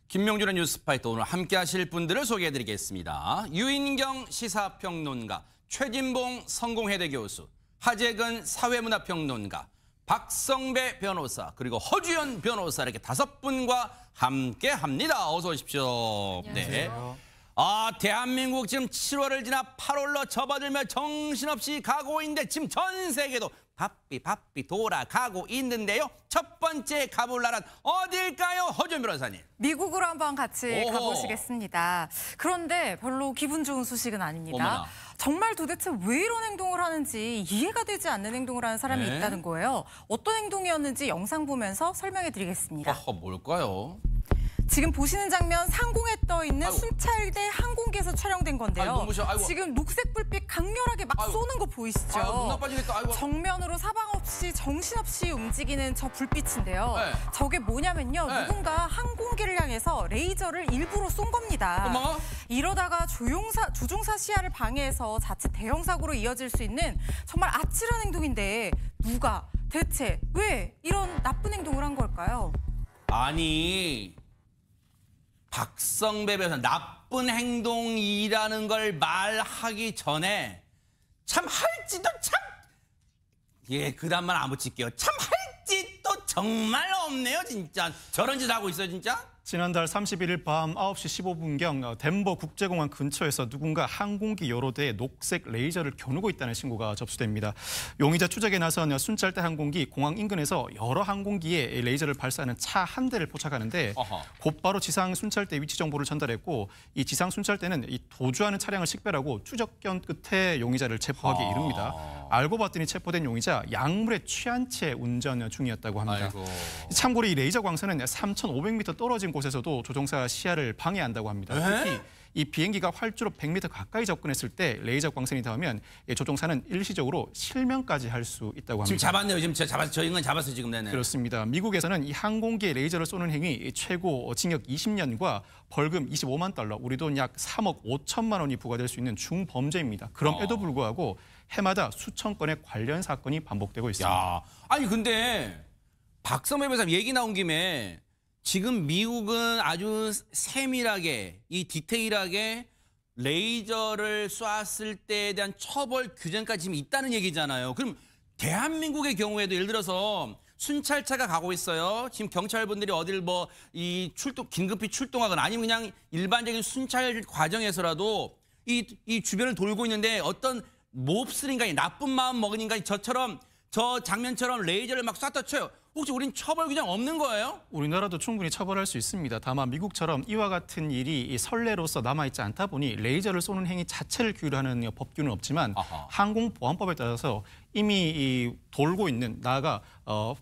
김명준의 뉴스파이터 오늘 함께하실 분들을 소개해드리겠습니다. 유인경 시사평론가, 최진봉 성공회대 교수, 하재근 사회문화평론가, 박성배 변호사, 그리고 허주연 변호사 이렇게 5분과 함께합니다. 어서 오십시오. 안녕하세요. 네. 대한민국 지금 7월을 지나 8월로 접어들며 정신없이 가고 있는데 지금 전 세계도 바삐 돌아가고 있는데요. 첫 번째 가볼 나라는 어딜까요? 허준 변호사님. 미국으로 한번 같이 오호. 가보시겠습니다. 그런데 별로 기분 좋은 소식은 아닙니다. 어머나. 정말 도대체 왜 이런 행동을 하는지 이해가 되지 않는 행동을 하는 사람이 네? 있다는 거예요. 어떤 행동이었는지 영상 보면서 설명해 드리겠습니다. 뭘까요? 지금 보시는 장면 상공에 떠 있는 아이고. 순찰대 항공기에서 촬영된 건데요. 아이고, 눈부셔. 아이고. 지금 녹색 불빛 강렬하게 막 아이고. 쏘는 거 보이시죠? 눈 나빠지겠다. 아이고. 정면으로 사방 없이 정신없이 움직이는 저 불빛인데요. 네. 저게 뭐냐면요. 네. 누군가 항공기를 향해서 레이저를 일부러 쏜 겁니다. 어머. 이러다가 조종사 시야를 방해해서 자칫 대형 사고로 이어질 수 있는 정말 아찔한 행동인데 누가 대체 왜 이런 나쁜 행동을 한 걸까요? 아니, 박성배 변호사 나쁜 행동이라는 걸 말하기 전에 참 할지도 참, 그다음 말 안 붙일게요. 참 할지도 정말 없네요, 진짜. 저런 짓 하고 있어요, 진짜? 지난달 31일 밤 9시 15분경 덴버 국제공항 근처에서 누군가 항공기 여러 대에 녹색 레이저를 겨누고 있다는 신고가 접수됩니다. 용의자 추적에 나선 순찰대 항공기 공항 인근에서 여러 항공기에 레이저를 발사하는 차 한 대를 포착하는데 어허. 곧바로 지상 순찰대 위치 정보를 전달했고 이 지상 순찰대는 이 도주하는 차량을 식별하고 추적견 끝에 용의자를 체포하기에 이릅니다. 알고 봤더니 체포된 용의자 약물에 취한 채 운전 중이었다고 합니다. 아이고. 참고로 이 레이저 광선은 3,500m 떨어진 곳에서도 조종사 시야를 방해한다고 합니다. 특히 이 비행기가 활주로 100m 가까이 접근했을 때 레이저 광선이 닿으면 조종사는 일시적으로 실명까지 할 수 있다고 합니다. 지금 잡았네요. 지금 저 인간 잡았어요, 지금. 네네. 그렇습니다. 미국에서는 이 항공기에 레이저를 쏘는 행위 최고 징역 20년과 벌금 25만 달러, 우리 돈 약 3억 5천만 원이 부과될 수 있는 중범죄입니다. 그럼에도 불구하고 해마다 수천 건의 관련 사건이 반복되고 있습니다. 야, 아니 근데 박성배 변호사 얘기 나온 김에 지금 미국은 아주 세밀하게 이 디테일하게 레이저를 쐈을 때에 대한 처벌 규정까지 지금 있다는 얘기잖아요. 그럼 대한민국의 경우에도 예를 들어서 순찰차가 가고 있어요. 지금 경찰분들이 어딜 긴급히 출동하거나 아니면 그냥 일반적인 순찰 과정에서라도 이 주변을 돌고 있는데 어떤 몹쓸 인간이 나쁜 마음 먹은 인간이 저처럼 저 장면처럼 레이저를 막 쐈다 쳐요. 혹시 우린 처벌 규정 없는 거예요? 우리나라도 충분히 처벌할 수 있습니다. 다만 미국처럼 이와 같은 일이 선례로서 남아있지 않다 보니 레이저를 쏘는 행위 자체를 규율하는 법규는 없지만 항공보안법에 따라서 이미 돌고 있는, 나아가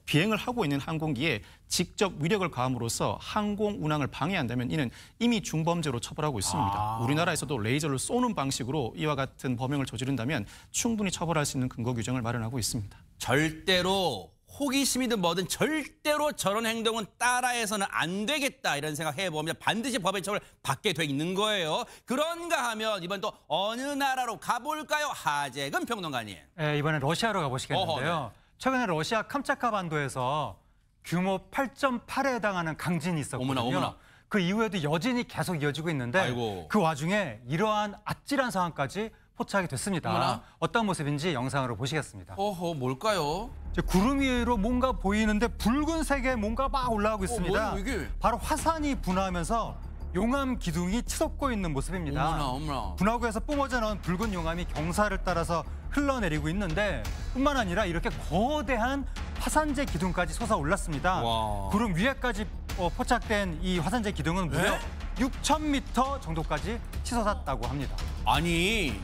비행을 하고 있는 항공기에 직접 위력을 가함으로써 항공 운항을 방해한다면 이는 이미 중범죄로 처벌하고 있습니다. 우리나라에서도 레이저를 쏘는 방식으로 이와 같은 범행을 저지른다면 충분히 처벌할 수 있는 근거 규정을 마련하고 있습니다. 절대로 호기심이든 뭐든 절대로 저런 행동은 따라해서는 안 되겠다 이런 생각 해보면 반드시 법의 처벌을 받게 돼 있는 거예요. 그런가 하면 이번 또 어느 나라로 가볼까요? 하재근 평론가님. 네, 이번엔 러시아로 가보시겠는데요. 어허, 네. 최근에 러시아 캄차카 반도에서 규모 8.8에 해당하는 강진이 있었거든요. 어머나. 그 이후에도 여진이 계속 이어지고 있는데 아이고. 그 와중에 이러한 아찔한 상황까지 포착이 됐습니다. 어머나. 어떤 모습인지 영상으로 보시겠습니다. 뭘까요? 이제 구름 위로 뭔가 보이는데 붉은색의 뭔가 막 올라가고 있습니다. 뭐예요, 이게? 바로 화산이 분화하면서 용암 기둥이 치솟고 있는 모습입니다. 어머나. 분화구에서 뿜어져 나온 붉은 용암이 경사를 따라서 흘러내리고 있는데 뿐만 아니라 이렇게 거대한 화산재 기둥까지 솟아올랐습니다. 와. 구름 위에까지 포착된 이 화산재 기둥은 무려 네? 6,000m 정도까지 치솟았다고 합니다. 아니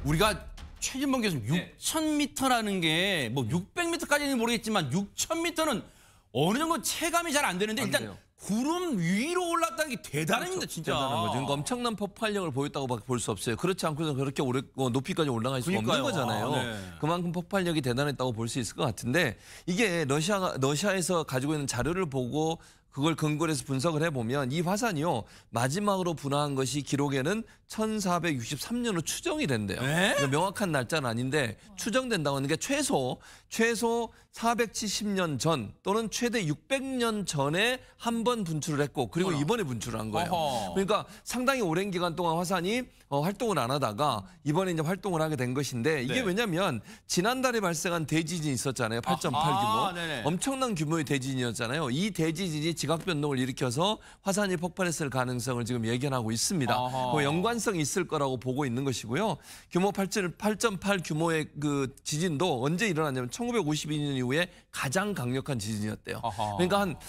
우리가 최진봉 교수님 6,000m라는 게 뭐 600m까지는 모르겠지만 6,000m는 어느 정도 체감이 잘 안 되는데 일단 돼요. 구름 위로 올랐다는 게 대단합니다, 진짜. 대단한 거죠. 그러니까 엄청난 폭발력을 보였다고 볼 수 없어요. 그렇지 않고서 그렇게 오래 높이까지 올라갈 수가 없는 그러니까요. 거잖아요. 네. 그만큼 폭발력이 대단했다고 볼 수 있을 것 같은데 이게 러시아에서 가지고 있는 자료를 보고 그걸 근거로 해서 분석을 해보면 이 화산이요. 마지막으로 분화한 것이 기록에는 1463년으로 추정이 된대요. 네? 그러니까 명확한 날짜는 아닌데 추정된다고 하는 게 최소 470년 전 또는 최대 600년 전에 한 번 분출을 했고 그리고 이번에 분출을 한 거예요. 어허. 그러니까 상당히 오랜 기간 동안 화산이 활동을 안 하다가 이번에 이제 활동을 하게 된 것인데 이게 네. 왜냐면 지난달에 발생한 대지진이 있었잖아요. 8.8 규모. 네네. 엄청난 규모의 대지진이었잖아요. 이 대지진이 지각 변동을 일으켜서 화산이 폭발했을 가능성을 지금 예견하고 있습니다. 그 연관성이 있을 거라고 보고 있는 것이고요. 규모 8.8 규모의 그 지진도 언제 일어났냐면 1952년 이후에 가장 강력한 지진이었대요. 그러니까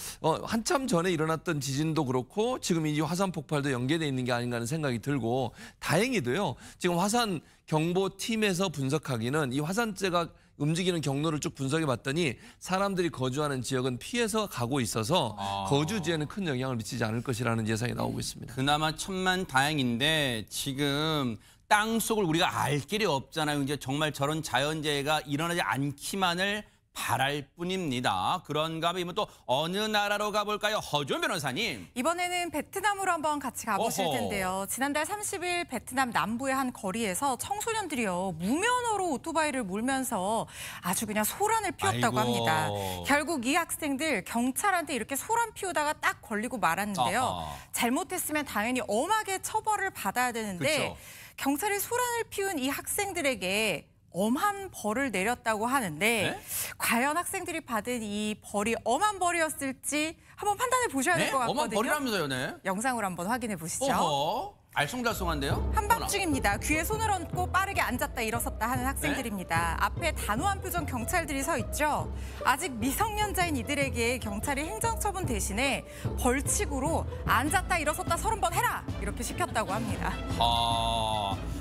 한참 전에 일어났던 지진도 그렇고 지금 이 화산 폭발도 연계되어 있는 게 아닌가 하는 생각이 들고 다행히도요. 지금 화산 경보팀에서 분석하기는 이 화산재가 움직이는 경로를 쭉 분석해 봤더니 사람들이 거주하는 지역은 피해서 가고 있어서 거주지에는 큰 영향을 미치지 않을 것이라는 예상이 나오고 있습니다. 그나마 천만 다행인데 지금 땅속을 우리가 알 길이 없잖아요. 이제 정말 저런 자연재해가 일어나지 않기만을 바랄 뿐입니다. 그런가 하면 또 어느 나라로 가볼까요? 허준 변호사님. 이번에는 베트남으로 한번 같이 가보실 어허. 텐데요. 지난달 30일 베트남 남부의 한 거리에서 청소년들이요 무면허로 오토바이를 몰면서 아주 그냥 소란을 피웠다고 아이고. 합니다. 결국 이 학생들 경찰한테 이렇게 소란 피우다가 딱 걸리고 말았는데요. 아하. 잘못했으면 당연히 엄하게 처벌을 받아야 되는데 그쵸. 경찰이 소란을 피운 이 학생들에게 엄한 벌을 내렸다고 하는데 네? 과연 학생들이 받은 이 벌이 엄한 벌이었을지 한번 판단해 보셔야 될 네? 것 같거든요. 어머 버리라면서요, 네? 영상으로 한번 확인해 보시죠. 어허. 알쏭달쏭한데요? 한밤중입니다. 귀에 손을 얹고 빠르게 앉았다 일어섰다 하는 학생들입니다. 앞에 단호한 표정 경찰들이 서 있죠. 아직 미성년자인 이들에게 경찰이 행정처분 대신에 벌칙으로 앉았다 일어섰다 30번 해라 이렇게 시켰다고 합니다.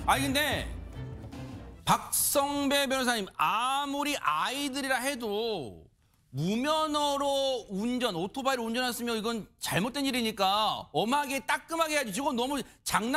아니 근데 박성배 변호사님 아무리 아이들이라 해도 무면허로 운전, 오토바이를 운전했으면 이건 잘못된 일이니까 엄하게 따끔하게 해야지. 저건 너무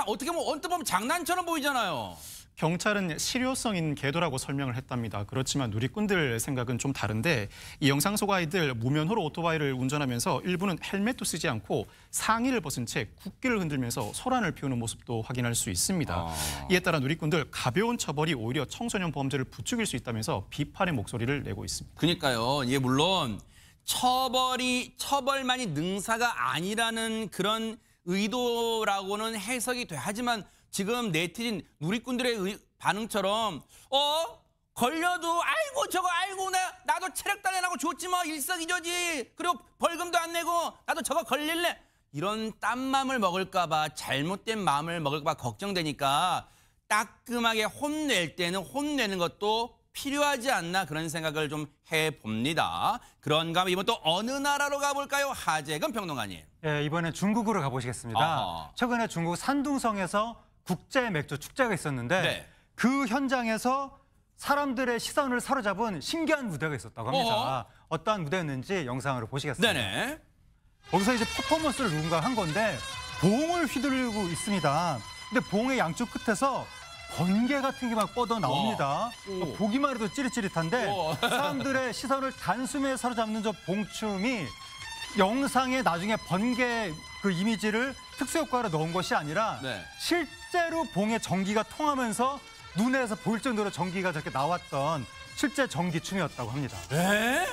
어떻게 보면 언뜻 보면 장난처럼 보이잖아요. 경찰은 실효성인 계도라고 설명을 했답니다. 그렇지만 누리꾼들 생각은 좀 다른데 이 영상 속 아이들 무면허로 오토바이를 운전하면서 일부는 헬멧도 쓰지 않고 상의를 벗은 채 국기를 흔들면서 소란을 피우는 모습도 확인할 수 있습니다. 이에 따라 누리꾼들 가벼운 처벌이 오히려 청소년 범죄를 부추길 수 있다면서 비판의 목소리를 내고 있습니다. 그러니까요. 이게 물론 처벌만이 능사가 아니라는 그런 의도라고는 해석이 돼. 하지만 지금 네티즌 누리꾼들의 반응처럼 걸려도 아이고 저거 아이고 나도 체력 단련하고 좋지 뭐 일석이조지 그리고 벌금도 안 내고 나도 저거 걸릴래 이런 딴 맘을 먹을까 봐 잘못된 마음을 먹을까 봐 걱정되니까 따끔하게 혼낼 때는 혼내는 것도 필요하지 않나 그런 생각을 좀 해봅니다. 그런가 하면 이번 또 어느 나라로 가볼까요? 하재근 평론가님. 예, 이번엔 중국으로 가보시겠습니다. 아하. 최근에 중국 산둥성에서 국제 맥주 축제가 있었는데 네. 그 현장에서 사람들의 시선을 사로잡은 신기한 무대가 있었다고 합니다. 어허. 어떠한 무대였는지 영상으로 보시겠습니다. 네네. 거기서 이제 퍼포먼스를 누군가 한 건데 봉을 휘두르고 있습니다. 근데 봉의 양쪽 끝에서 번개 같은 게 막 뻗어 나옵니다. 오. 보기만 해도 찌릿찌릿한데 오. 사람들의 시선을 단숨에 사로잡는 저 봉춤이 영상에 나중에 번개 그 이미지를 특수효과로 넣은 것이 아니라 네. 실제로 봉에 전기가 통하면서 눈에서 보일 정도로 전기가 저렇게 나왔던 실제 전기춤이었다고 합니다. 에?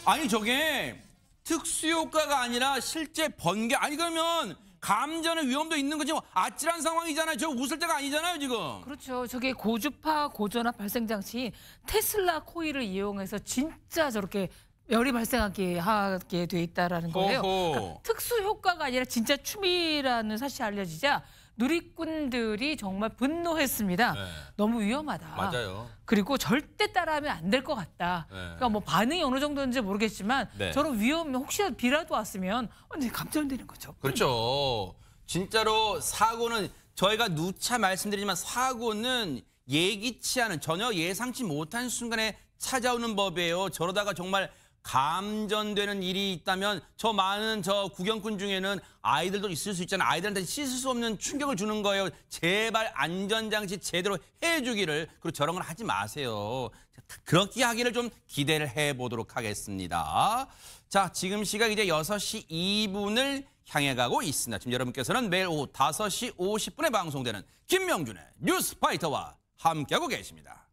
아니 저게 특수효과가 아니라 실제 번개 아니 그러면 감전의 위험도 있는 거지 뭐 아찔한 상황이잖아요. 저 웃을 때가 아니잖아요 지금. 그렇죠. 저게 고주파 고전압 발생 장치인 테슬라 코일을 이용해서 진짜 저렇게 열이 발생하게 하게 돼 있다라는 거예요. 그러니까 특수 효과가 아니라 진짜 춤이라는 사실이 알려지자 누리꾼들이 정말 분노했습니다. 네. 너무 위험하다. 맞아요. 그리고 절대 따라하면 안 될 것 같다. 네. 그러니까 뭐 반응이 어느 정도인지 모르겠지만 네. 저런 위험 혹시라도 비라도 왔으면 완전히 감전되는 거죠. 그렇죠. 진짜로 사고는 저희가 누차 말씀드리지만 사고는 예기치 않은 전혀 예상치 못한 순간에 찾아오는 법이에요. 저러다가 정말 감전되는 일이 있다면 저 많은 저 구경꾼 중에는 아이들도 있을 수 있잖아요. 아이들한테 씻을 수 없는 충격을 주는 거예요. 제발 안전장치 제대로 해주기를. 그리고 저런 건 하지 마세요. 그렇게 하기를 좀 기대를 해보도록 하겠습니다. 자, 지금 시각 이제 6시 2분을 향해 가고 있습니다. 지금 여러분께서는 매일 오후 5시 50분에 방송되는 김명준의 뉴스파이터와 함께하고 계십니다.